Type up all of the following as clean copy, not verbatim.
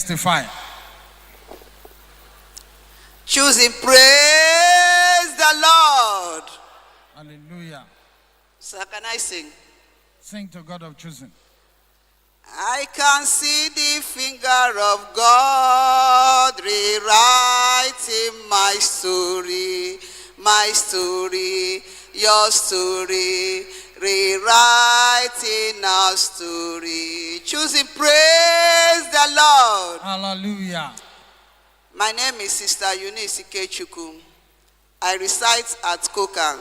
Testify. Choosing, praise the Lord. Hallelujah. Sir, can I sing? Sing to God of choosing. I can see the finger of God rewriting my story, your story, rewriting our story. Choosing, praise the Lord. Hallelujah. My name is Sister Eunice Ikechukwu. I reside at Kokan.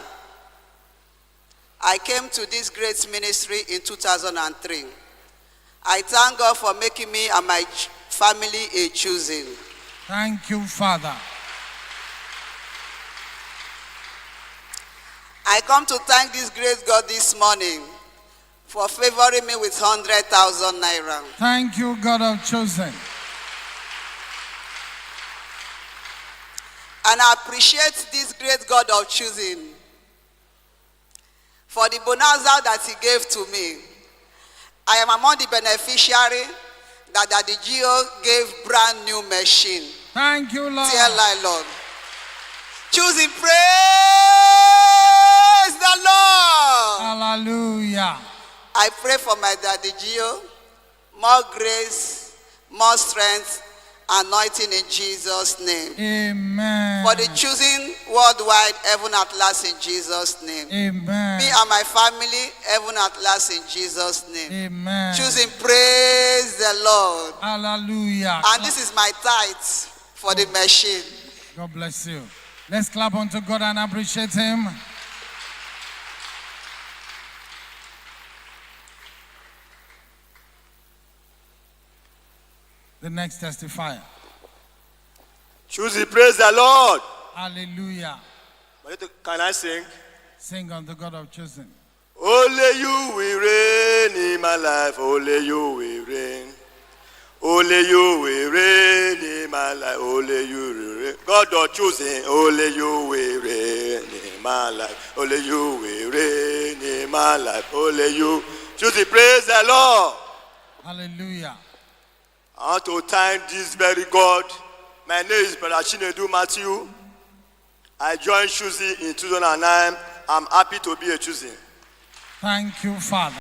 I came to this great ministry in 2003. I thank God for making me and my family a choosing. Thank you, Father. I come to thank this great God this morning for favoring me with 100,000 naira. Thank you, God of choosing. And I appreciate this great God of choosing for the bonanza that he gave to me. I am among the beneficiary that the GO gave brand new machine. Thank you, Lord. Dear Lord. Choosing, praise the Lord. Hallelujah. I pray for my daddy Gio, more grace, more strength, anointing in Jesus' name. Amen. For the choosing worldwide, heaven at last in Jesus' name. Amen. Me and my family, heaven at last in Jesus' name. Amen. Choosing, praise the Lord. Hallelujah. And this is my tithe for the machine. God bless you. Let's clap unto God and appreciate him. The next testifier. Choosing, praise the Lord. Hallelujah. Can I sing? Sing unto God of choosing. Only you will reign in my life. Only you will reign. Only you will reign in my life. Only you will reign. God of choosing. Only you will reign in my life. Only you will reign in my life. Only you. Choosing, praise the Lord. Hallelujah. I want to thank this very God. My name is Brother Chinedu Matthew. I joined Choosing in 2009. I'm happy to be a Choosing. Thank you, Father.